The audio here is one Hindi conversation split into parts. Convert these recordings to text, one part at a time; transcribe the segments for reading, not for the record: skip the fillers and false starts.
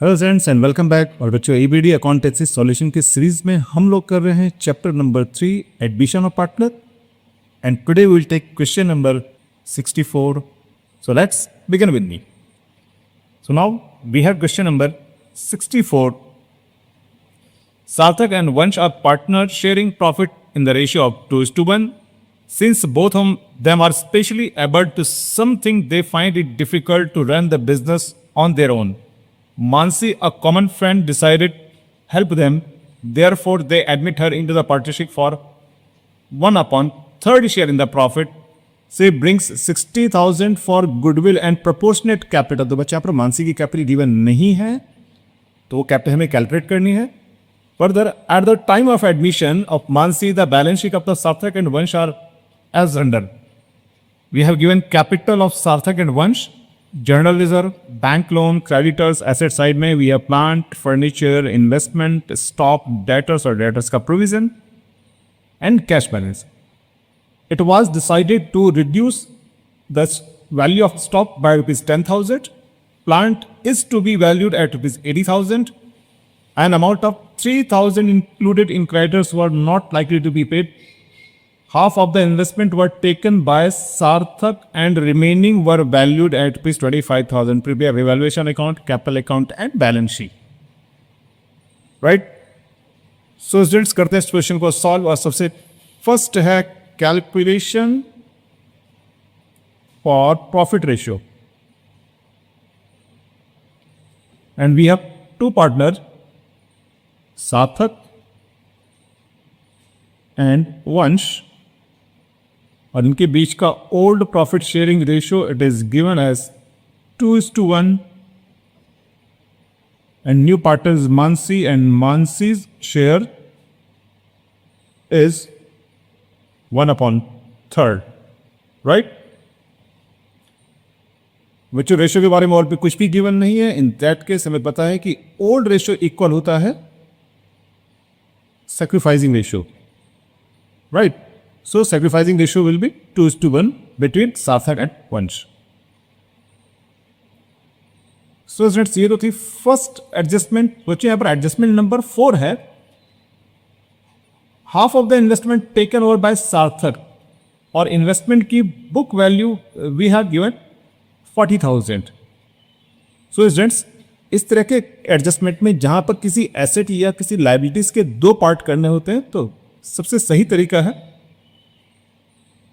Hello friends and welcome back. और बच्चों एबीडी अकाउंटेंसी सॉल्यूशन की सीरीज में हम लोग कर रहे हैं chapter number 3 admission of partner and today we will take question number 64. So let's begin with me. So now we have question number 64. Sarthak and Vansh are partners sharing profit in the ratio of 2:1. Since both of them are specially able to something, they find it difficult to run the business on their own. Mansi, a common friend, decided help them. Therefore, they admit her into the partnership for 1/3 share in the profit. She brings 60,000 for goodwill and proportionate capital. तो बच्चा पर मानसी की कैपिटल गिवन नहीं है तो वो कैपिटल हमें कैलकुलेट करनी है. Further, at the time of admission of Mansi, the balance sheet of the Sarthak and Vansh are as under. We have given capital of Sarthak and Vansh, general reserve, bank loan, creditors, asset side में we have plant, furniture, investment, stock, debtors or debtors का provision and cash balance. It was decided to reduce the value of stock by ₹10,000. Plant is to be valued at ₹80,000. An amount of 3,000 included in creditors were not likely to be paid. Half of the investment were taken by Sarthak and remaining were valued at ₹25,000. Prepare revaluation account, capital account and balance sheet. Right? So students करते हैं इस क्वेश्चन को सॉल्व. और सबसे फर्स्ट है calculation for profit ratio. And we have two partner, Sarthak and Vansh, और इनके बीच का old profit sharing ratio it is given as 2:1 and new partner is Mansi and Mansi's share is 1/3. Right बच्चों रेशियो के बारे में और भी कुछ भी गिवन नहीं है. इन दैट केस हमें पता है कि ओल्ड रेशियो इक्वल होता है sacrificing ratio, right? So sacrificing ratio will be 2:1 between Sarthak and Vansh. So students ये तो थी फर्स्ट एडजस्टमेंट. बच्चे यहाँ पर एडजस्टमेंट नंबर 4 है. Half of the investment taken over by Sarthak और इन्वेस्टमेंट की book value we have given 40,000. So students इस तरह के एडजस्टमेंट में जहां पर किसी एसेट या किसी लाइबिलिटीज के दो पार्ट करने होते हैं तो सबसे सही तरीका है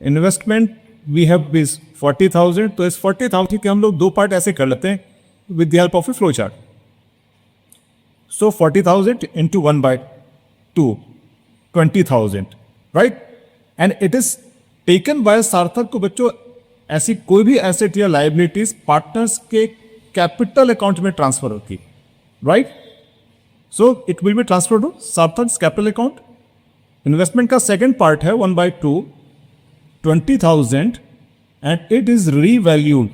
इन्वेस्टमेंट वी हैव बिज 40,000. तो इस 40,000 के हम लोग दो पार्ट ऐसे कर लेते हैं with the help of a flow chart. So 40,000 into 1/2 20,000. Right and it is taken by Sarthak को. बच्चों ऐसी कोई भी एसेट या लाइबिलिटीज पार्टनर्स के कैपिटल अकाउंट में ट्रांसफर होती, right? So it will be transfer to Sarthak capital account. Investment का सेकंड पार्ट है 1/2 20,000 and it is revalued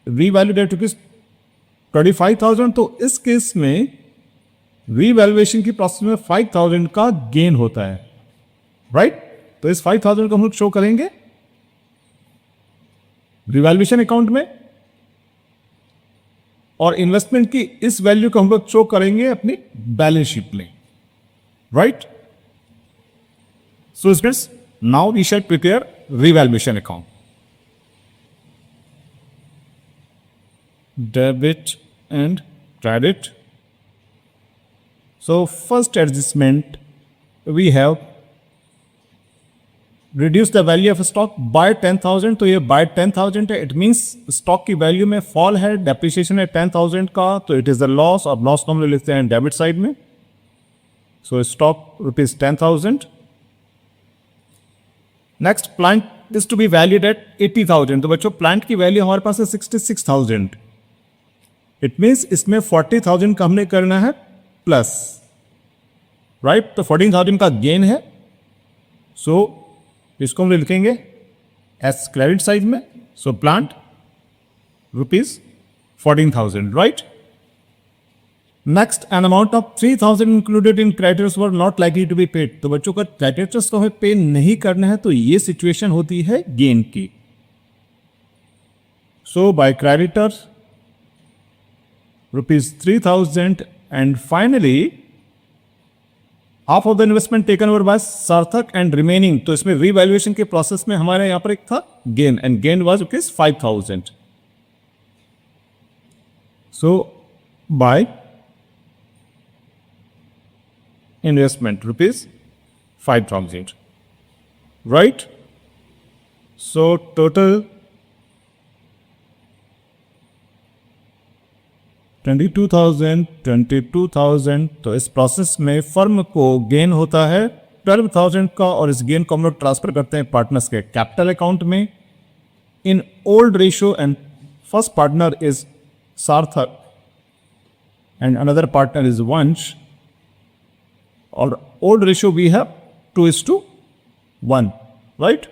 at ₹25,000. तो इस केस में रीवैल्यूएशन की प्रोसेस में 5,000 का गेन होता है, राइट? तो इस 5,000 को हम लोग शो करेंगे रीवैल्यूएशन अकाउंट में और इन्वेस्टमेंट की इस वैल्यू को हम लोग शो करेंगे अपनी बैलेंस शीट में, right? So students now we shall prepare revaluation account. Debit and credit. So first adjustment we have reduce the value of stock by 10,000. तो ये बाय 10,000 है. इट मीन्स स्टॉक की वैल्यू में फॉल है, डेप्रिसिएशन है 10,000 का, तो इट इज द लॉस. और लॉस को हम लोग लिखते हैं डेबिट साइड में. So stock ₹10,000. Next plant is to be valued at 80,000. तो बच्चों प्लांट की वैल्यू हमारे पास है 66,000. इट मीन्स इसमें 40,000 का हमने करना है प्लस, राइट? तो 14,000 का गेन है. सो इसको हम लिखेंगे एस क्रेडिट साइड में. So plant ₹14,000, right? Next an amount of 3,000 included in creditors were not likely to be paid. तो बच्चों का क्रेडिटर्स को हमें पे नहीं करना है तो ये सिचुएशन होती है गेन की. सो by creditors rupees 3,000, and finally half of the investment taken over by Sarthak and remaining, तो इसमें revaluation के process में हमारे यहाँ पर एक था gain, and gain was rupees 5,000. So by investment rupees 5,000, right? So total 22,000. तो इस प्रोसेस में फर्म को गेन होता है 12,000 का, और इस गेन को हम लोग ट्रांसफर करते हैं पार्टनर्स के कैपिटल अकाउंट में in old ratio, and first partner is Sarthak and another partner is Vansh, और old ratio we have 2:1, right?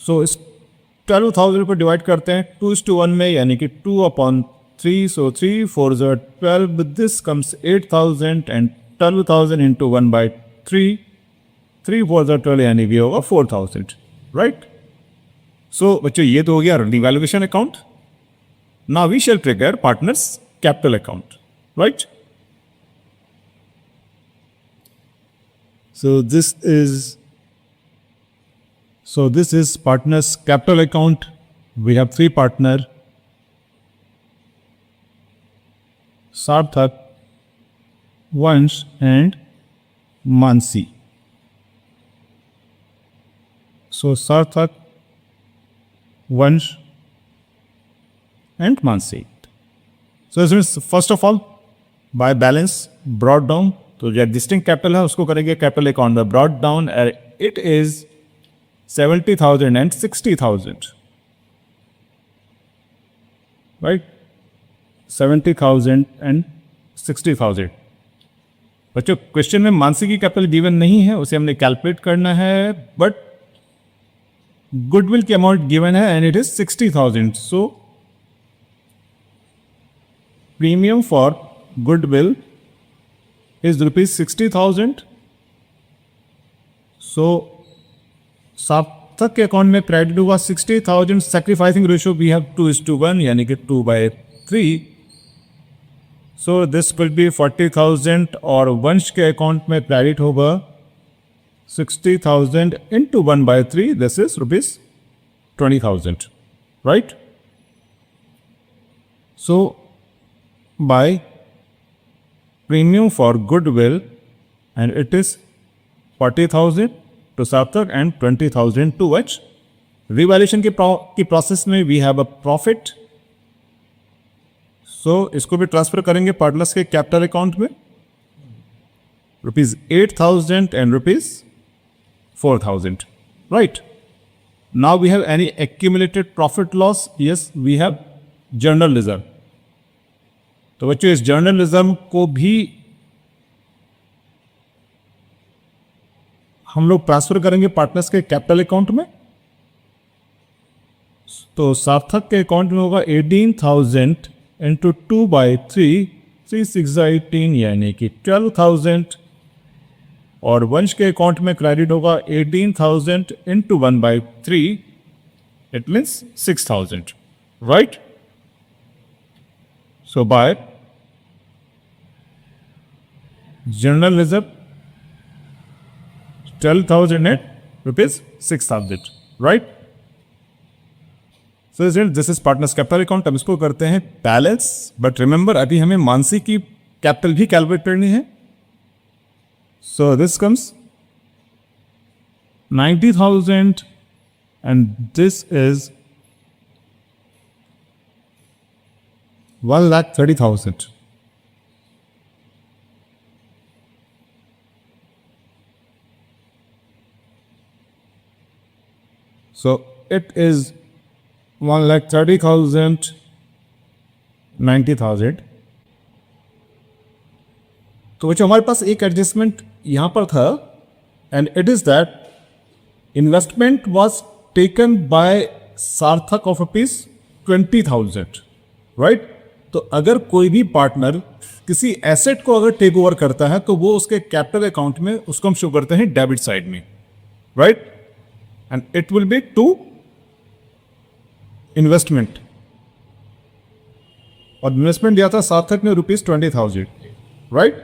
So इस 12,000 को डिवाइड करते हैं 2:1 में, यानी कि 2/3, सो 3 4 12, दिस कम्स 8,000, एंड 12,000 इंटू 1/3, 3 4 12, यानी कि होगा 4,000, राइट? सो बच्चों ये तो हो गया revaluation account. Now we shall trigger partners capital account, right? So this is partners capital account. We have three partner: Sarthak, Vansh, and Mansi. So Sarthak, Vansh, and Mansi. So this means first of all by balance brought down. तो जो एग्जिस्टिंग कैपिटल है उसको करेंगे कैपिटल अकाउंट में brought down. It is 70,000 and 60,000, right? 70,000 and 60,000. बच्चों क्वेश्चन में मानसी की कैपिटल गिवन नहीं है, उसे हमने कैलकुलेट करना है, बट गुडविल की अमाउंट गिवन है and it is 60,000. So premium for goodwill is rupees 60,000. So सार्थक के अकाउंट में क्रेडिट हुआ 60,000. सैक्रिफाइसिंग रेशियो वी हैव 2:1, यानी कि 2/3. सो दिस विल बी 40,000, और वंश के अकाउंट में क्रेडिट होगा 60,000 into 1/3, this is rupees 20,000, right? So by premium for goodwill, and it is 40,000 to Sarthak and 20,000 to Vansh. Revaluation की प्रोसेस में we have a profit. So इसको भी ट्रांसफर करेंगे पार्टनर्स के कैपिटल अकाउंट में, rupees 8,000 and rupees 4,000, right? Now we have any accumulated profit loss? Yes, we have journal reserve. तो बच्चों इस जर्नल रिजर्व को भी हम लोग ट्रांसफर करेंगे पार्टनर्स के कैपिटल अकाउंट में. तो सार्थक के अकाउंट में होगा 18,000 इंटू 2/3, 3 6 18, यानी कि 12,000, और वंश के अकाउंट में क्रेडिट होगा 18,000 into 1/3, it means 6,000, right? So by general reserve 12,000 at rupees 6,000, right? So this is partners capital account. हम इसको करते हैं बैलेंस, बट रिमेंबर अभी हमें मानसी की कैपिटल भी कैलकुलेट करनी है. So this comes 90,000 and this is 1,30,000. So it is 1,30,000, 90,000. तो बच्चों हमारे पास एक एडजस्टमेंट यहां पर था, and it is that investment was taken by सार्थक ऑफ ₹20,000, राइट? तो अगर कोई भी पार्टनर किसी एसेट को अगर टेक ओवर करता है तो वो उसके कैपिटल अकाउंट में उसको हम शो करते हैं डेबिट साइड में, right? And it will be to investment. और इन्वेस्टमेंट दिया था सार्थक ने ₹20,000, right?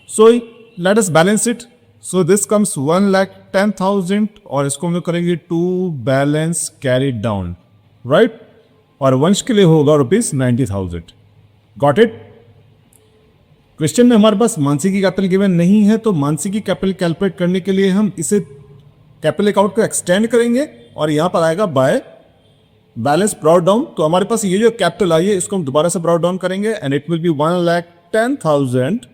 So let us balance it. So this comes 1,10,000 और इसको हम लोग करेंगे to balance carry down, right? और वंश के लिए होगा ₹90,000. Got it? क्वेश्चन में हमारे पास मानसी की कैपिटल गिवन नहीं है, तो मानसी की कैपिटल कैलकुलेट करने के लिए हम इसे कैपिटल अकाउंट को एक्सटेंड करेंगे और यहां पर आएगा बाय बैलेंस ब्रॉट डाउन. तो हमारे पास ये जो कैपिटल आई है इसको हम दोबारा से ब्रॉट डाउन करेंगे and it will B 1,10,000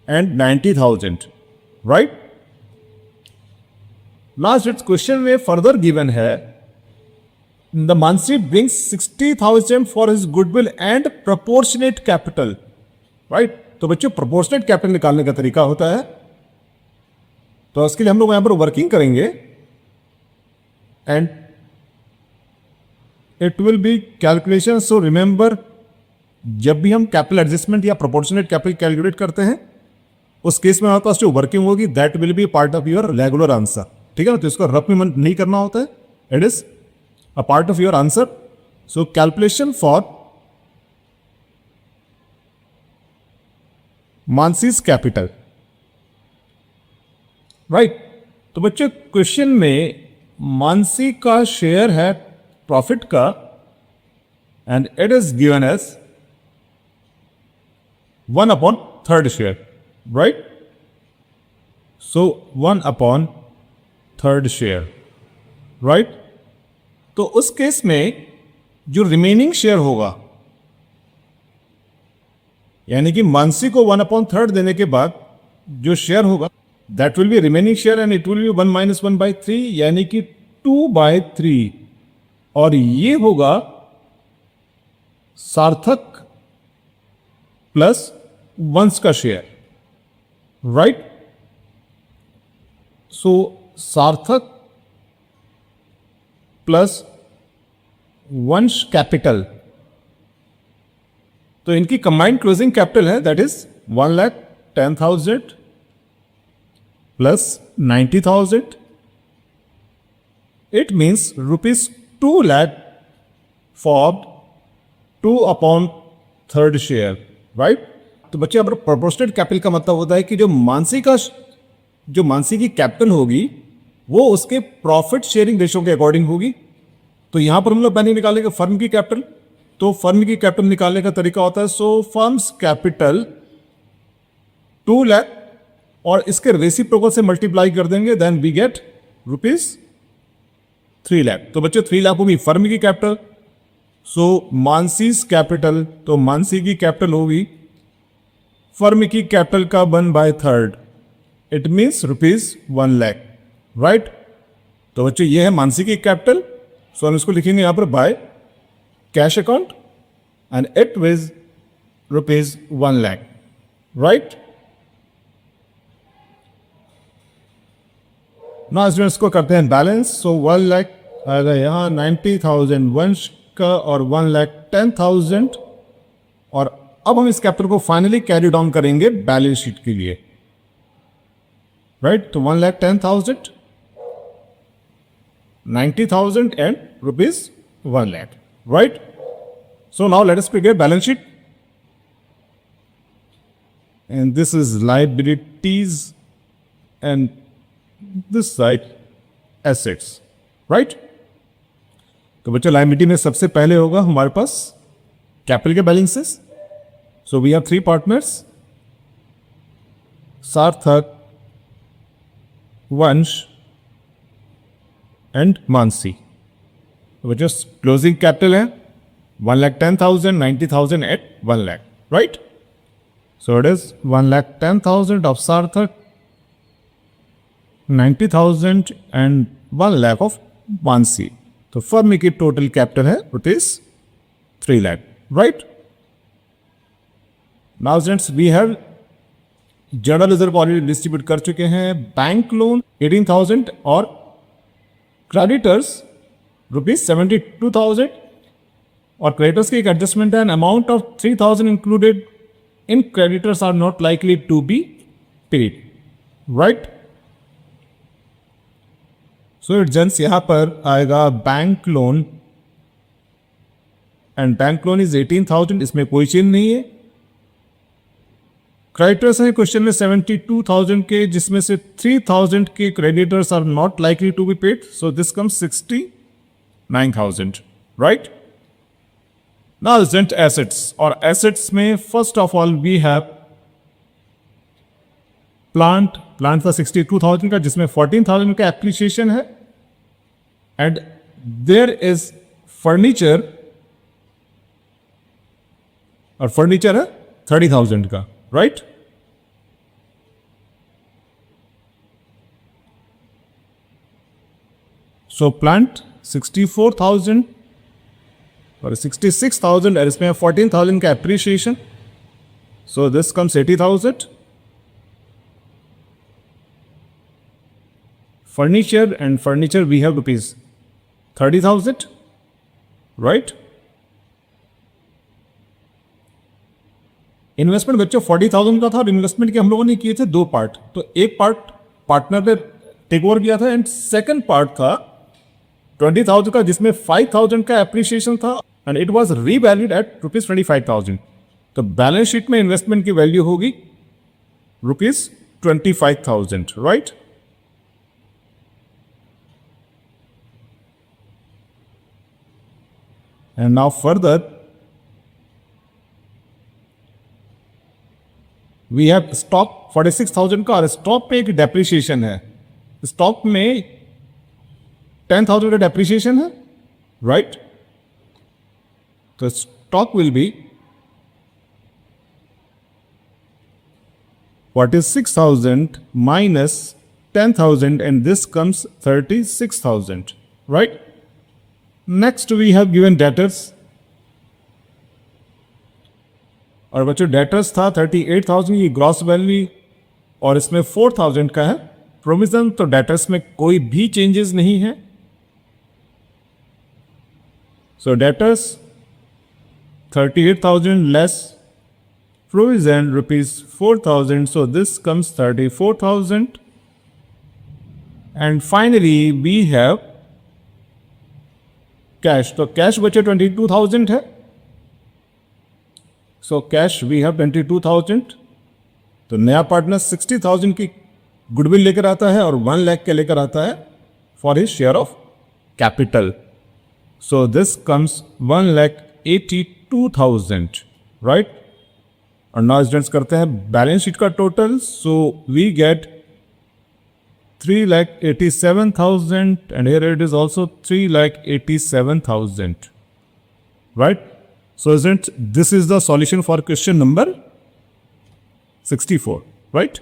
and 90,000, right? Last it's question में फर्दर गिवन है the Mansi brings 60,000 for his goodwill and proportionate capital, right? तो बच्चों प्रोपोर्शनेट कैपिटल निकालने का तरीका होता है, तो इसके लिए हम लोग यहां पर वर्किंग करेंगे and it will B calculation. So remember, जब भी हम कैपिटल एडजस्टमेंट या प्रोपोर्शनेट कैपिटल कैलकुलेट करते हैं उस केस में हमारे पास जो वर्किंग होगी that will be part of your regular answer, ठीक है ना? तो इसको रफ में नहीं करना होता है, it is a part of your answer. So calculation for Mansi's capital, right? तो बच्चों क्वेश्चन में मानसी का शेयर है प्रॉफिट का and it is given as 1/3 share, right? So 1/3 share, right? तो उस केस में जो रिमेनिंग शेयर होगा, यानी कि मानसी को 1/3 देने के बाद जो शेयर होगा that will be remaining share and it will B 1 - 1/3 यानी कि 2/3 और ये होगा सार्थक प्लस वंश का शेयर, राइट? सो सार्थक प्लस वंश कैपिटल, तो इनकी कंबाइंड क्लोजिंग कैपिटल है that is 1,10,000 plus 90,000. It means ₹2 lakh for 2/3 share, right? तो बच्चे अब प्रोपोर्शनेट कैपिटल का मतलब होता है कि जो मानसी की कैपिटल होगी वो उसके प्रॉफिट शेयरिंग रेशियो के अकॉर्डिंग होगी. तो यहां पर हम लोग पहले निकालेंगे फर्म की कैपिटल. तो फर्म की कैपिटल निकालने का तरीका होता है सो फर्म्स कैपिटल 2 लाख और इसके रेसिप्रोकल से मल्टीप्लाई कर देंगे देन वी गेट ₹3 लाख. तो बच्चे 3 लाख होगी फर्म की कैपिटल. सो मानसीज कैपिटल, तो मानसी की कैपिटल होगी फर्म की कैपिटल का 1/3, इट मीन्स ₹1 लाख, राइट? तो बच्चे ये है मानसी की कैपिटल. सो हम इसको लिखेंगे यहां पर by cash account and it is ₹1 lakh, right? ना स्टूडेंट्स को करते हैं बैलेंस. सो 1 लाख आएगा यहां, 90,000 वंश का और 1,10,000 और अब हम इस कैपिटल को फाइनली कैरी डाउन करेंगे बैलेंस शीट के लिए, राइट? तो 1,10,000, 90,000 and ₹1 lakh, right? So now let us prepare balance sheet. And this is liabilities and this side assets, right? तो बच्चों लायबिलिटी में सबसे पहले होगा हमारे पास कैपिटल के balances. So we have 3 partners, Sarthak, Vansh and Mansi. तो बच्चों क्लोजिंग कैपिटल है 1,10,000, 90,000 at 1 lakh, right? So it is 1,10,000 of Sarthak, 90,000 and 1 lakh of Mansi. तो फर्म की टोटल कैपिटल है ₹3 lakh, right? Now students we have general reserve already distribute कर चुके हैं. बैंक लोन 18,000 और क्रेडिटर्स ₹72,000 और क्रेडिटर्स की एक एडजस्टमेंट है an amount of 3,000 included in creditors are not likely to be paid, right? So it जेंस यहां पर आएगा bank loan and bank loan is 18,000, इसमें कोई चेंज नहीं है। क्रेडिटर्स हैं क्वेश्चन में 72,000 के, जिसमें से 3,000 के creditors are not likely to be paid, so this comes 69,000, right. Now rent assets, और एसेट्स में first of all we have plant था 62,000 का, जिसमें 14,000 का एप्रिसिएशन है, एंड देयर इज फर्नीचर, और फर्नीचर है 30,000 का, राइट। सो प्लांट 64,000 और 66,000, और इसमें 14,000 का appreciation, so this comes 80,000। Furniture, and furniture we have rupees 30,000, right. Investment बच्चों 40,000 का था, और इन्वेस्टमेंट के हम लोगों ने किए थे 2 पार्ट। तो एक पार्ट पार्टनर ने टेक ओवर किया था, एंड सेकंड पार्ट था 20,000 का, जिसमें 5,000 का एप्रिसिएशन था, and it was revalued at rupees 25,000। तो बैलेंस शीट में इन्वेस्टमेंट की वैल्यू होगी rupees 25,000, right. And now further we have stock 46,000 का, और स्टॉक पे एक डेप्रिसिएशन है। स्टॉक में 10,000 का डेप्रिसिएशन है, राइट। तो stock will be 46,000 minus 10,000, and this comes 36,000, right. Next we have given debtors, और बच्चों डेटर्स था 38,000 की ग्रॉस वैल्यू, और इसमें 4,000 का है प्रोविजन। तो डेटर्स में कोई भी चेंजेस नहीं है। सो debtors 38,000 less provision rupees 4,000, so this comes 34,000. And finally we have cash, तो कैश बचे 22,000 है। So cash we have 22,000। तो नया पार्टनर 60,000 की गुडविल लेकर आता है, और 1 लाख के लेकर आता है for his share of capital. So this comes 1,82,000, right. और नाउ स्टूडेंट्स करते हैं बैलेंस शीट का total. So we get 3,87,000, and here it is also 3,87,000, right. So isn't this is the solution for question number 64, right?